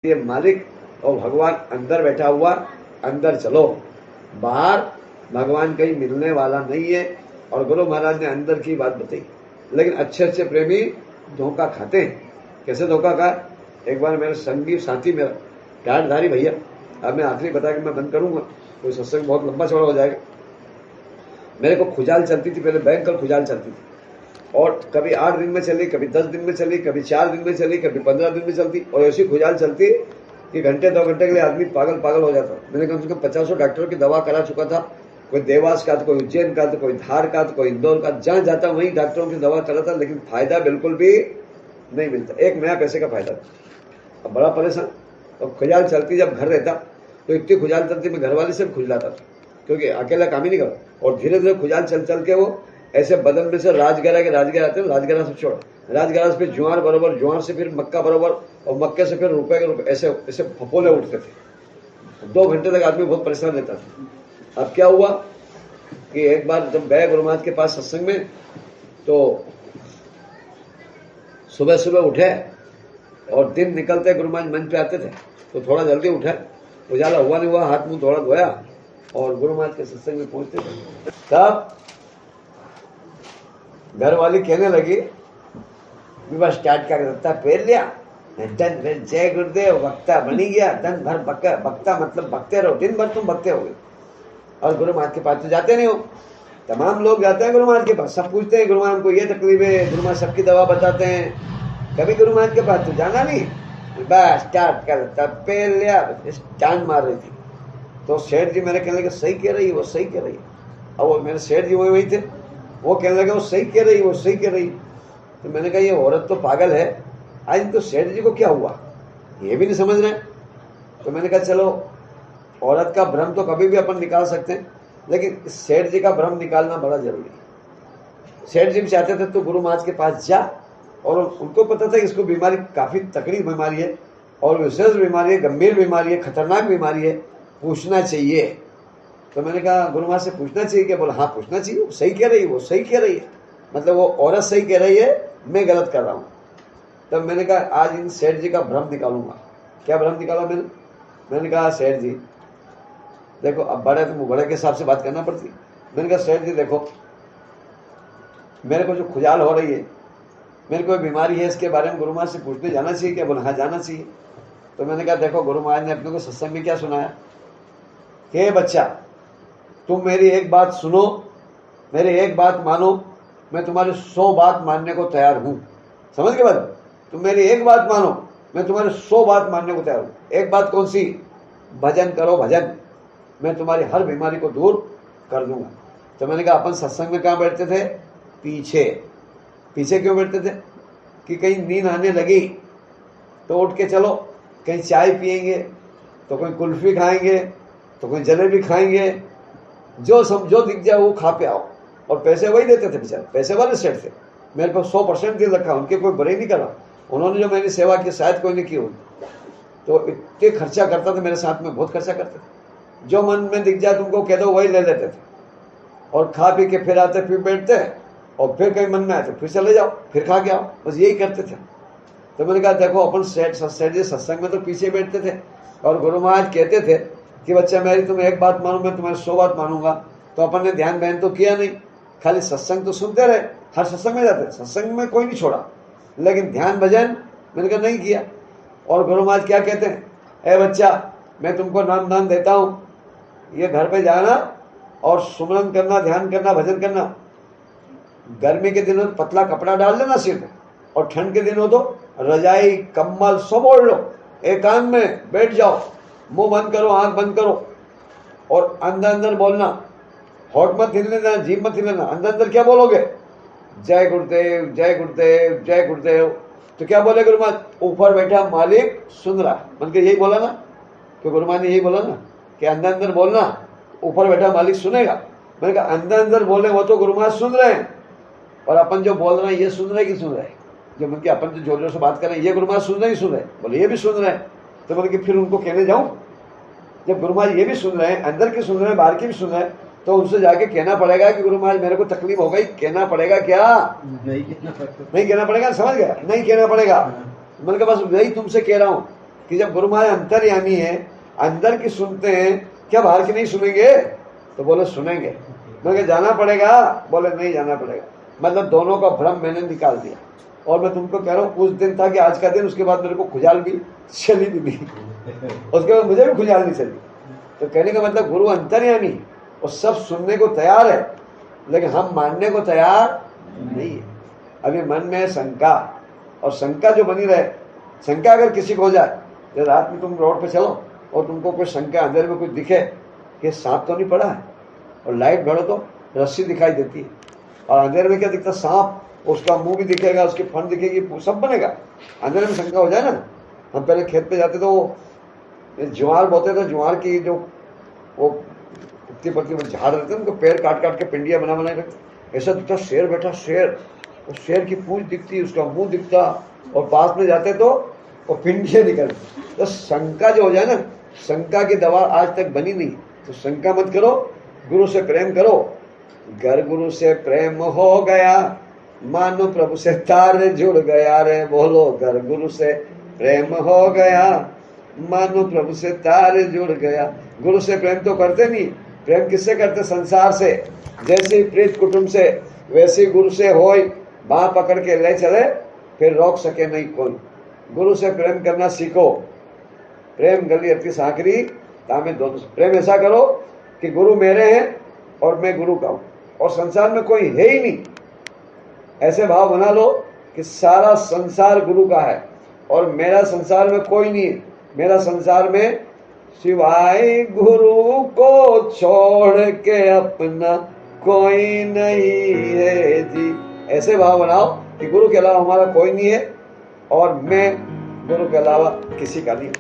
ये मालिक और भगवान अंदर बैठा हुआ, अंदर चलो, बाहर भगवान कहीं मिलने वाला नहीं है। और गुरु महाराज ने अंदर की बात बताई। लेकिन अच्छे अच्छे प्रेमी धोखा खाते हैं। कैसे धोखा खा? एक बार मेरे संगी साथी, मेरा गाढ़धारी भैया, अब मैं आखिरी बता के मैं बंद करूंगा, कोई सत्संग बहुत लंबा चौड़ा हो जाएगा। मेरे को खुजाल चलती थी, पहले भयंकर खुजाल चलती थी, और कभी 8 दिन में चली, कभी 10 दिन में चली, कभी 4 दिन में चली, कभी 15 दिन में चलती, और ऐसी खुजाल चलती कि घंटे 2 घंटे के लिए आदमी पागल पागल हो जाता। मैंने कम से कम 50 डॉक्टरों की दवा करा चुका था। कोई देवास का, तो कोई उज्जैन का, तो कोई धार का, तो कोई इंदौर का, जहां जाता वहीं डॉक्टरों की दवा करा था, लेकिन फायदा बिल्कुल भी नहीं मिलता। एक नया पैसे का फायदा। अब बड़ा परेशान। और खुजाल चलती, जब घर रहता तो इतनी खुजाल चलती, मैं घरवाले से खुजलाता था, क्योंकि अकेला काम ही नहीं कर। और धीरे धीरे खुजाल चल चल के वो ऐसे बदन में से राजगिरा के राजगिरा आते हैं, राजगिरा से छोड़, राजगिरा से फिर ज्वार बरोबर, ज्वार से फिर मक्का बरोबर, और मक्के से फिर रुपए के रुपए, ऐसे ऐसे फपोले उठते थे। 2 घंटे तक आदमी बहुत परेशान रहता था। अब क्या हुआ कि एक बार जब गए गुरु महाराज के पास सत्संग में, तो सुबह सुबह उठे और दिन निकलते गुरु महाराज मंच पे आते थे, तो थोड़ा जल्दी उठे, उजाला हुआ नहीं हुआ, हाथ मुंह थोड़ा धोया और गुरु महाराज के सत्संग में पहुंचते थे। तब घर वाली कहने लगी, विवाह स्टार्ट कर देता, पहन लिया, दिन भर जय गुरुदेव, वक्ता बनी गया, दिन भर बक्ता मतलब बकते रहो, दिन भर तुम बकते हो। और गुरु महाराज के पास तो जाते नहीं हो। तमाम लोग जाते हैं गुरु महाराज के पास, सब पूछते हैं गुरु महाराज को ये तकलीफ है, गुरु महाराज सबकी दवा बताते हैं, कभी गुरु महाराज के पास तो जाना नहीं। बस स्टार्ट कर देता, पहन लिया, टांग मार रही थी। तो सेठ जी मेरे कहने लगे, सही कह रही है, वो सही कह रही है। और वो मेरे सेठ जी वही थे, वो कहने लगे, वो सही कह रही, वो सही कह रही। तो मैंने कहा, ये औरत तो पागल है, आज तो सेठ जी को क्या हुआ ये भी नहीं समझ रहे। तो मैंने कहा, चलो औरत का भ्रम तो कभी भी अपन निकाल सकते हैं, लेकिन सेठ जी का भ्रम निकालना बड़ा जरूरी है। सेठ जी भी चाहते थे तो गुरु महाराज के पास जा, और उनको पता था कि इसको बीमारी काफी तकड़ी बीमारी है, और विशेष बीमारी है, गंभीर बीमारी है, खतरनाक बीमारी है, पूछना चाहिए। तो मैंने कहा, गुरु महाराज से पूछना चाहिए क्या? बोला, हाँ पूछना चाहिए, वो सही कह रही है, वो सही कह रही है, मतलब वो औरत सही कह रही है, मैं गलत कर रहा हूं। तब मैंने कहा, आज इन सेठ जी का भ्रम निकालूंगा। क्या भ्रम निकाला मैंने कहा, सेठ जी देखो, अब बड़े तो बड़े के हिसाब से बात करना पड़ती। मैंने कहा, सेठ जी देखो, मेरे को जो खुजाल हो रही है, मेरे को बीमारी है, इसके बारे में गुरु महाराज से पूछने जाना चाहिए क्या? बोला, हाँ जाना चाहिए। तो मैंने कहा, देखो गुरु महाराज ने अपने को सत्संग में क्या सुनाया कि बच्चा, तुम मेरी एक बात सुनो, मेरी एक बात मानो, मैं तुम्हारी 100 बात मानने को तैयार हूं। समझ के बाद, तुम मेरी एक बात मानो, मैं तुम्हारी 100 बात मानने को तैयार हूं। एक बात कौन सी? भजन करो, भजन, मैं तुम्हारी हर बीमारी को दूर कर दूंगा। तो मैंने कहा, अपन सत्संग में कहां बैठते थे? पीछे। पीछे क्यों बैठते थे? कि कहीं नींद आने लगी तो उठ के चलो, कहीं चाय पियेंगे, तो कोई कुल्फी खाएंगे, तो कोई जलेबी खाएंगे, जो दिख जाए वो खा पे आओ। और पैसे वही देते थे बेचारे, पैसे वाले सेठ थे, मेरे पास 100% दिल रखा, उनके कोई बुराई नहीं करा। उन्होंने जो मैंने सेवा की शायद कोई नहीं की होगी। तो इतने खर्चा करता था मेरे साथ में, बहुत खर्चा करते थे। जो मन में दिख जाए तुमको कह दो, वही ले लेते थे, और खा पी के फिर आते, फिर बैठते, और फिर कहीं मन में आए तो फिर चले जाओ, फिर खा के आओ, बस यही करते थे। तो मैंने कहा, देखो अपन सेठ जी सत्संग में तो पीछे बैठते थे, और गुरु महाराज कहते थे कि बच्चा मेरी तुम एक बात मानो, मैं तुम्हारी 100 बात मानूंगा। तो अपन ने ध्यान बहन तो किया नहीं, खाली सत्संग तो सुनते रहे, हर सत्संग में जाते, सत्संग में कोई नहीं छोड़ा, लेकिन ध्यान भजन मैंने कहा नहीं किया। और गुरु महाराज क्या कहते हैं, ए बच्चा, मैं तुमको नाम दान देता हूं, ये घर पे जाना और सुमरन करना, ध्यान करना, भजन करना। गर्मी के दिनों पतला कपड़ा डाल लेना सिर पे, और ठंड के दिन हो तो रजाई कम्बल सब ओढ़ लो, एकांत में बैठ जाओ, मुंह बंद करो, आंख बंद करो, और अंदर अंदर बोलना, होठ मत हिलने देना, जीभ मत हिलना। अंदर अंदर क्या बोलोगे? जय गुरुदेव, जय गुरुदेव, जय गुरुदेव। तो क्या बोले गुरु महाराज? ऊपर बैठा मालिक सुन रहा, मन के यही बोला ना, तो गुरु महाराज ने यही बोला ना कि अंदर अंदर बोलना, ऊपर बैठा मालिक सुनेगा। मैंने कहा, अंदर अंदर बोले वो तो गुरु महाराज सुन रहे हैं, और अपन जो बोल रहे हैं ये सुन रहे कि सुन रहे हैं? जो मन के अपन जो जोर जोर से बात कर रहे हैं, ये गुरु महाराज सुन रहे ही सुन रहे? बोले ये भी सुन रहे हैं। तो बोले कि फिर उनको कहने जाऊं, जब गुरु महाराज ये भी सुन रहे हैं, अंदर की सुन रहे हैं, बाहर की भी सुन रहे हैं, तो उनसे जाके कहना पड़ेगा कि गुरु महाराज मेरे को तकलीफ हो गई। कहना पड़ेगा क्या? नहीं कहना पड़ेगा। समझ गया? नहीं कहना पड़ेगा। मैंने कहा बस वही तुमसे कह रहा हूं कि जब गुरु महाराज अंतर्यामी है, अंदर की सुनते हैं, क्या बाहर की नहीं सुनेंगे? तो बोले सुनेंगे। मैं जाना पड़ेगा? बोले नहीं जाना पड़ेगा। मतलब दोनों का भ्रम मैंने निकाल दिया। और मैं तुमको कह रहा हूँ, उस दिन था कि आज का दिन, उसके बाद मेरे को खुजाल भी चली भी नहीं, उसके बाद मुझे भी खुजाल नहीं चली। तो कहने का मतलब गुरु अंतर्यामी और सब सुनने को तैयार है, लेकिन हम मानने को तैयार नहीं है। अभी मन में शंका, और शंका जो बनी रहे, शंका अगर किसी को हो जाए, जब रात में तुम रोड पे चलो और तुमको कोई शंका, अंधेरे में कुछ दिखे कि सांप तो नहीं पड़ा है, और लाइट बढ़ो तो रस्सी दिखाई देती है, और अंधेरे में क्या दिखता? सांप, उसका मुंह भी दिखेगा, उसकी फन दिखेगी, सब बनेगा। अंधेरे में शंका हो जाए ना, हम पहले खेत पे जाते तो ज्वार बोते थे, ज्वार की जो वो पत्ती पत्ती में झाड़ रहते उनको पैर काट काट के पिंडिया बना बनाए रखते। ऐसा दिखता शेर बैठा, शेर, और शेर की पूंछ दिखती, उसका मुंह दिखता, और पास में जाते तो वो पिंडिया निकलती। तो शंका जो हो जाए ना, शंका की दवा आज तक बनी नहीं, तो शंका मत करो, गुरु से प्रेम करो। घर गुरु से प्रेम हो गया, मानो प्रभु से तार जुड़ गया रे, बोलो घर गुरु से प्रेम हो गया, मानो प्रभु से तार जुड़ गया। गुरु से प्रेम तो करते नहीं, प्रेम किससे करते? संसार से। जैसे प्रीत कुटुंब से, वैसे गुरु से होय, बाँह पकड़ के ले चले, फिर रोक सके नहीं कोई। गुरु से प्रेम करना सीखो। प्रेम गली अति साकरी तामे दोनों। प्रेम ऐसा करो कि गुरु मेरे हैं और मैं गुरु का हूं, और संसार में कोई है ही नहीं। ऐसे भाव बना लो कि सारा संसार गुरु का है, और मेरा संसार में कोई नहीं है। मेरा संसार में सिवाय गुरु को छोड़ के अपना कोई नहीं है जी। ऐसे भाव बनाओ कि गुरु के अलावा हमारा कोई नहीं है, और मैं गुरु के अलावा किसी का नहीं।